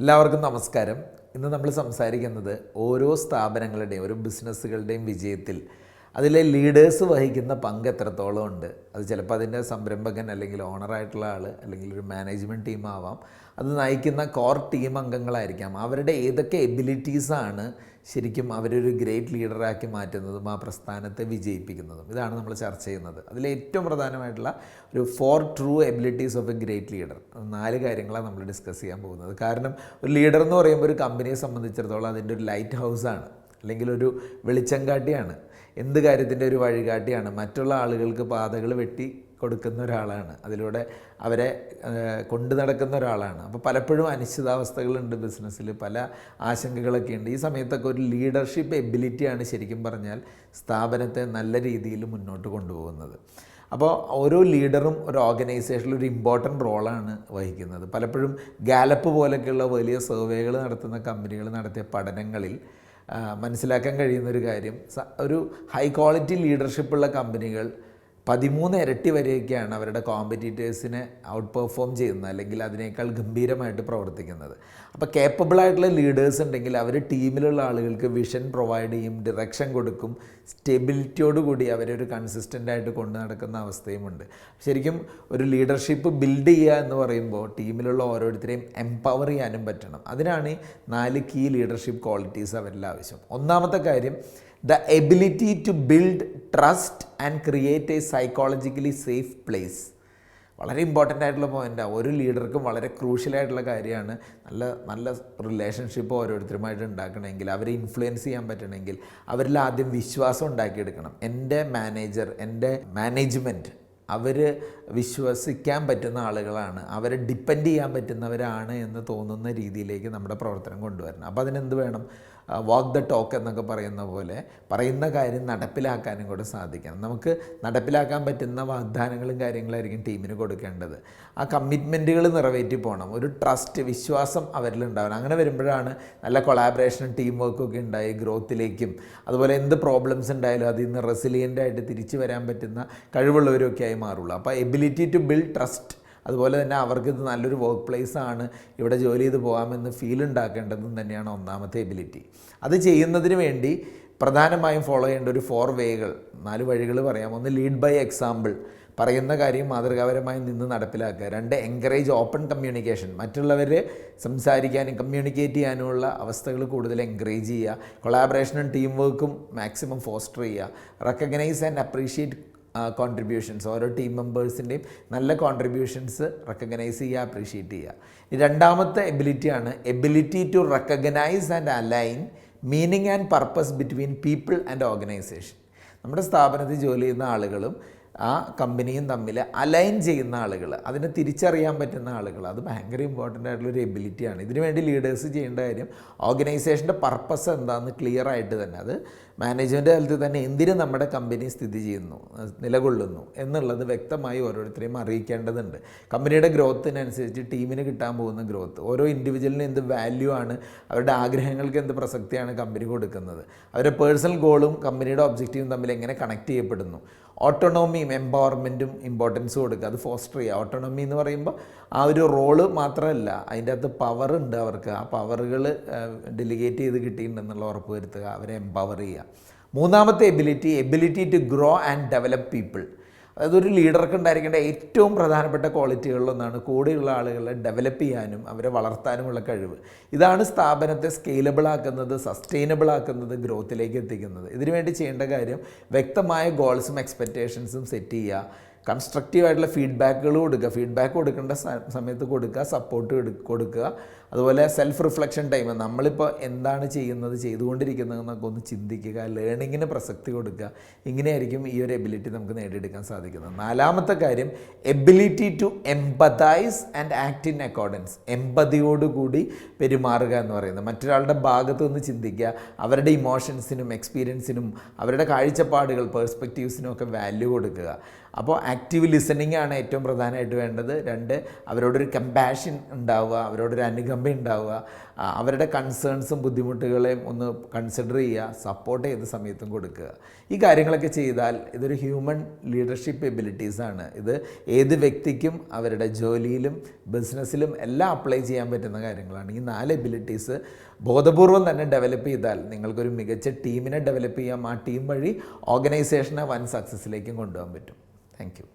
എല്ലാവർക്കും നമസ്കാരം. ഇന്ന് നമ്മൾ സംസാരിക്കുന്നത് ഓരോ സ്ഥാപനങ്ങളുടെയും ഓരോ ബിസിനസ്സുകളുടെയും വിജയത്തിൽ അതിലെ ലീഡേഴ്സ് വഹിക്കുന്ന പങ്ക് എത്രത്തോളം ഉണ്ട്. അത് ചിലപ്പോൾ അതിൻ്റെ സംരംഭകൻ അല്ലെങ്കിൽ ഓണറായിട്ടുള്ള ആൾ അല്ലെങ്കിൽ ഒരു മാനേജ്മെൻറ്റ് ടീമാവാം, അത് നയിക്കുന്ന കോർ ടീം അംഗങ്ങളായിരിക്കാം. അവരുടെ ഏതൊക്കെ എബിലിറ്റീസാണ് ശരിക്കും അവരൊരു ഗ്രേറ്റ് ലീഡറാക്കി മാറ്റുന്നതും ആ പ്രസ്ഥാനത്തെ വിജയിപ്പിക്കുന്നതും. ഇതാണ് നമ്മൾ ചർച്ച ചെയ്യുന്നത്. അതിൽ ഏറ്റവും പ്രധാനമായിട്ടുള്ള ഒരു 4 true abilities of A great leader. 4 കാര്യങ്ങളാണ് നമ്മൾ ഡിസ്കസ് ചെയ്യാൻ പോകുന്നത്. കാരണം ഒരു ലീഡർ എന്ന് പറയുമ്പോൾ ഒരു കമ്പനിയെ സംബന്ധിച്ചിടത്തോളം അതിൻ്റെ ഒരു ലൈറ്റ് ഹൗസാണ്, അല്ലെങ്കിൽ ഒരു വെളിച്ചം കാട്ടിയാണ്, എന്ത് കാര്യത്തിൻ്റെ ഒരു വഴികാട്ടിയാണ്, മറ്റുള്ള ആളുകൾക്ക് പാതകൾ വെട്ടി കൊടുക്കുന്ന ഒരാളാണ്, അതിലൂടെ അവരെ കൊണ്ടു നടക്കുന്ന ഒരാളാണ്. അപ്പോൾ പലപ്പോഴും അനിശ്ചിതാവസ്ഥകളുണ്ട് ബിസിനസ്സിൽ, പല ആശങ്കകളൊക്കെ ഉണ്ട്. ഈ സമയത്തൊക്കെ ഒരു ലീഡർഷിപ്പ് എബിലിറ്റിയാണ് ശരിക്കും പറഞ്ഞാൽ സ്ഥാപനത്തെ നല്ല രീതിയിൽ മുന്നോട്ട് കൊണ്ടുപോകുന്നത്. അപ്പോൾ ഓരോ ലീഡറും ഒരു ഓർഗനൈസേഷനിൽ ഒരു ഇമ്പോർട്ടൻ്റ് റോളാണ് വഹിക്കുന്നത്. പലപ്പോഴും ഗാലപ്പ് പോലെയൊക്കെയുള്ള വലിയ സർവേകൾ നടത്തുന്ന കമ്പനികൾ നടത്തിയ പഠനങ്ങളിൽ മനസ്സിലാക്കാൻ കഴിയുന്നൊരു കാര്യം, ഒരു ഹൈ ക്വാളിറ്റി ലീഡർഷിപ്പുള്ള കമ്പനികൾ 13 ഇരട്ടി വരെയൊക്കെയാണ് അവരുടെ കോമ്പറ്റീറ്റേഴ്സിനെ ഔട്ട് പെർഫോം ചെയ്യുന്നത്, അല്ലെങ്കിൽ അതിനേക്കാൾ ഗംഭീരമായിട്ട് പ്രവർത്തിക്കുന്നത്. അപ്പോൾ കേപ്പബിളായിട്ടുള്ള ലീഡേഴ്സ് ഉണ്ടെങ്കിൽ അവർ ടീമിലുള്ള ആളുകൾക്ക് വിഷൻ പ്രൊവൈഡ് ചെയ്യും, ഡിറക്ഷൻ കൊടുക്കും, സ്റ്റെബിലിറ്റിയോടുകൂടി അവരെ ഒരു കൺസിസ്റ്റൻ്റായിട്ട് കൊണ്ടു നടക്കുന്ന അവസ്ഥയുമുണ്ട്. ശരിക്കും ഒരു ലീഡർഷിപ്പ് ബിൽഡ് ചെയ്യുക എന്ന് പറയുമ്പോൾ ടീമിലുള്ള ഓരോരുത്തരെയും എംപവർ ചെയ്യാനും പറ്റണം. അതിനാണ് ഈ 4 കീ ലീഡർഷിപ്പ് ക്വാളിറ്റീസ് അവരിൽ ആവശ്യം. ഒന്നാമത്തെ കാര്യം, the ability to build trust and create a psychologically safe place. വളരെ ഇമ്പോർട്ടൻ്റ് ആയിട്ടുള്ള പോയിൻ്റാണ്. ഒരു ലീഡർക്കും വളരെ ക്രൂഷ്യലായിട്ടുള്ള കാര്യമാണ് നല്ല റിലേഷൻഷിപ്പ് ഓരോരുത്തരുമായിട്ട് ഉണ്ടാക്കണമെങ്കിൽ, അവരെ ഇൻഫ്ലുവൻസ് ചെയ്യാൻ പറ്റണമെങ്കിൽ അവരിൽ ആദ്യം വിശ്വാസം ഉണ്ടാക്കിയെടുക്കണം. എൻ്റെ മാനേജർ, എൻ്റെ മാനേജ്മെൻറ്റ് അവർ വിശ്വസിക്കാൻ പറ്റുന്ന ആളുകളാണ്, അവരെ ഡിപ്പെൻഡ് ചെയ്യാൻ പറ്റുന്നവരാണ് എന്ന് തോന്നുന്ന രീതിയിലേക്ക് നമ്മുടെ പ്രവർത്തനം കൊണ്ടുവരണം. അപ്പോൾ അതിനെന്ത് വേണം? വാക്ക് ദ ടോക്ക് എന്നൊക്കെ പറയുന്ന പോലെ പറയുന്ന കാര്യം നടപ്പിലാക്കാനും കൂടെ സാധിക്കണം. നമുക്ക് നടപ്പിലാക്കാൻ പറ്റുന്ന വാഗ്ദാനങ്ങളും കാര്യങ്ങളായിരിക്കും ടീമിന് കൊടുക്കേണ്ടത്. ആ കമ്മിറ്റ്മെൻറ്റുകൾ നിറവേറ്റി പോകണം. ഒരു ട്രസ്റ്റ്, വിശ്വാസം അവരിലുണ്ടാവണം. അങ്ങനെ വരുമ്പോഴാണ് നല്ല കൊളാബറേഷനും ടീം വർക്കൊക്കെ ഉണ്ടായി ഗ്രോത്തിലേക്കും, അതുപോലെ എന്ത് പ്രോബ്ലംസ് ഉണ്ടായാലും അതിൽ നിന്ന് റെസിലിയൻ്റായിട്ട് തിരിച്ചു വരാൻ പറ്റുന്ന കഴിവുള്ളവരൊക്കെ ആയി മാറുള്ളൂ. അപ്പോൾ എബിലിറ്റി ടു ബിൽഡ് ട്രസ്റ്റ്, അതുപോലെ തന്നെ അവർക്കിത് നല്ലൊരു വർക്ക് പ്ലേസാണ്, ഇവിടെ ജോലി ചെയ്ത് പോകാമെന്ന് ഫീൽ ഉണ്ടാക്കേണ്ടതും തന്നെയാണ് ഒന്നാമത്തെ എബിലിറ്റി. അത് ചെയ്യുന്നതിന് വേണ്ടി പ്രധാനമായും ഫോളോ ചെയ്യേണ്ട ഒരു 4 വേകൾ, 4 വഴികൾ പറയാം. 1, ലീഡ് ബൈ എക്സാമ്പിൾ, പറയുന്ന കാര്യം മാതൃകാപരമായി നിന്ന് നടപ്പിലാക്കുക. 2, എൻകറേജ് ഓപ്പൺ കമ്മ്യൂണിക്കേഷൻ, മറ്റുള്ളവർ സംസാരിക്കാനും കമ്മ്യൂണിക്കേറ്റ് ചെയ്യാനുമുള്ള അവസ്ഥകൾ കൂടുതൽ എൻകറേജ് ചെയ്യുക. കൊളാബറേഷനും ടീം വർക്കും മാക്സിമം ഫോസ്റ്റർ ചെയ്യുക. റെക്കഗ്നൈസ് ആൻഡ് അപ്രീഷിയേറ്റ് കോൺട്രിബ്യൂഷൻസ്, ഓരോ ടീം മെമ്പേഴ്സിൻ്റെയും നല്ല കോൺട്രിബ്യൂഷൻസ് റെക്കഗ്നൈസ് ചെയ്യുക, അപ്രീഷിയേറ്റ് ചെയ്യുക. രണ്ടാമത്തെ എബിലിറ്റിയാണ് ability to recognise and align meaning and purpose between people and organisation. നമ്മുടെ സ്ഥാപനത്തിൽ ജോലി ചെയ്യുന്ന ആളുകളും ആ കമ്പനിയും തമ്മിൽ അലൈൻ ചെയ്യുന്ന ആളുകൾ, അതിനെ തിരിച്ചറിയാൻ പറ്റുന്ന ആളുകൾ, അത് ഭയങ്കര ഇമ്പോർട്ടൻ്റ് ആയിട്ടുള്ളൊരു എബിലിറ്റിയാണ്. ഇതിനുവേണ്ടി ലീഡേഴ്സ് ചെയ്യേണ്ട കാര്യം ഓർഗനൈസേഷൻ്റെ പർപ്പസ് എന്താണെന്ന് ക്ലിയർ ആയിട്ട് തന്നെ, അത് മാനേജ്മെൻറ്റ് തലത്തിൽ തന്നെ എന്തിന് നമ്മുടെ കമ്പനി സ്ഥിതി ചെയ്യുന്നു, നിലകൊള്ളുന്നു എന്നുള്ളത് വ്യക്തമായി ഓരോരുത്തരെയും അറിയിക്കേണ്ടതുണ്ട്. കമ്പനിയുടെ ഗ്രോത്തിനനുസരിച്ച് ടീമിന് കിട്ടാൻ പോകുന്ന ഗ്രോത്ത്, ഓരോ ഇൻഡിവിജ്വലിനും എന്ത് വാല്യൂ ആണ്, അവരുടെ ആഗ്രഹങ്ങൾക്ക് എന്ത് പ്രസക്തിയാണ് കമ്പനി കൊടുക്കുന്നത്, അവരുടെ പേഴ്സണൽ ഗോളും കമ്പനിയുടെ ഒബ്ജക്റ്റീവും തമ്മിൽ എങ്ങനെ കണക്ട് ചെയ്യപ്പെടുന്നു. ഓട്ടോണോമിയും എംപവർമെൻറ്റും ഇമ്പോർട്ടൻസ് കൊടുക്കുക, അത് ഫോസ്റ്റർ ചെയ്യുക. ഓട്ടോണോമി എന്ന് പറയുമ്പോൾ ആ ഒരു റോള് മാത്രമല്ല, അതിൻ്റെ അകത്ത് പവറുണ്ട് അവർക്ക്, ആ പവറുകൾ ഡെലിഗേറ്റ് ചെയ്ത് കിട്ടിയിട്ടുണ്ടെന്നുള്ള ഉറപ്പ് വരുത്തുക, അവരെ എംപവർ ചെയ്യുക. മൂന്നാമത്തെ ability to grow and develop people. അതായത് ഒരു ലീഡർക്ക് ഉണ്ടായിരിക്കേണ്ട ഏറ്റവും പ്രധാനപ്പെട്ട ക്വാളിറ്റികളിലൊന്നാണ് കൂടെയുള്ള ആളുകളെ ഡെവലപ്പ് ചെയ്യാനും അവരെ വളർത്താനുമുള്ള കഴിവ്. ഇതാണ് സ്ഥാപനത്തെ സ്കെയിലബിൾ ആക്കുന്നത്, സസ്റ്റൈനബിൾ ആക്കുന്നത്, ഗ്രോത്തിലേക്ക് എത്തിക്കുന്നത്. ഇതിനുവേണ്ടി ചെയ്യേണ്ട കാര്യം വ്യക്തമായ ഗോൾസും എക്സ്പെക്റ്റേഷൻസും സെറ്റ് ചെയ്യുക, കൺസ്ട്രക്റ്റീവായിട്ടുള്ള ഫീഡ്ബാക്കുകൾ കൊടുക്കുക, ഫീഡ്ബാക്ക് കൊടുക്കേണ്ട സമയത്ത് കൊടുക്കുക, സപ്പോർട്ട് കൊടുക്കുക. അതുപോലെ സെൽഫ് റിഫ്ലക്ഷൻ ടൈം, നമ്മളിപ്പോൾ എന്താണ് ചെയ്തുകൊണ്ടിരിക്കുന്നതെന്നൊക്കെ ഒന്ന് ചിന്തിക്കുക, ലേണിങ്ങിന് പ്രസക്തി കൊടുക്കുക. ഇങ്ങനെയായിരിക്കും ഈ ഒരു എബിലിറ്റി നമുക്ക് നേടിയെടുക്കാൻ സാധിക്കുന്നത്. നാലാമത്തെ കാര്യം ability to empathise and act in accordance. എമ്പതിയോടുകൂടി പെരുമാറുക എന്ന് പറയുന്നത്, മറ്റൊരാളുടെ ഭാഗത്തു നിന്ന് ചിന്തിക്കുക, അവരുടെ ഇമോഷൻസിനും എക്സ്പീരിയൻസിനും അവരുടെ കാഴ്ചപ്പാടുകൾ, പേഴ്സ്പെക്റ്റീവ്സിനും ഒക്കെ വാല്യൂ കൊടുക്കുക. അപ്പോൾ ആക്റ്റീവ് ലിസണിങ് ആണ് ഏറ്റവും പ്രധാനമായിട്ട് വേണ്ടത്. 2, അവരോടൊരു കമ്പാഷൻ ഉണ്ടാവുക, അവരോടൊരു അനുകമ്പ ഉണ്ടാവുക, അവരുടെ കൺസേൺസും ബുദ്ധിമുട്ടുകളെയും ഒന്ന് കൺസിഡർ ചെയ്യുക, സപ്പോർട്ട് ഏത് സമയത്തും കൊടുക്കുക. ഈ കാര്യങ്ങളൊക്കെ ചെയ്താൽ ഇതൊരു ഹ്യൂമൻ ലീഡർഷിപ്പ് എബിലിറ്റീസാണ്. ഇത് ഏത് വ്യക്തിക്കും അവരുടെ ജോലിയിലും ബിസിനസ്സിലും എല്ലാം അപ്ലൈ ചെയ്യാൻ പറ്റുന്ന കാര്യങ്ങളാണ്. ഈ 4 എബിലിറ്റീസ് ബോധപൂർവം തന്നെ ഡെവലപ്പ് ചെയ്താൽ നിങ്ങൾക്കൊരു മികച്ച ടീമിനെ ഡെവലപ്പ് ചെയ്യാം. ആ ടീം വഴി ഓർഗനൈസേഷനെ വൻ സക്സസ്സിലേക്കും കൊണ്ടുപോകാൻ പറ്റും. Thank you.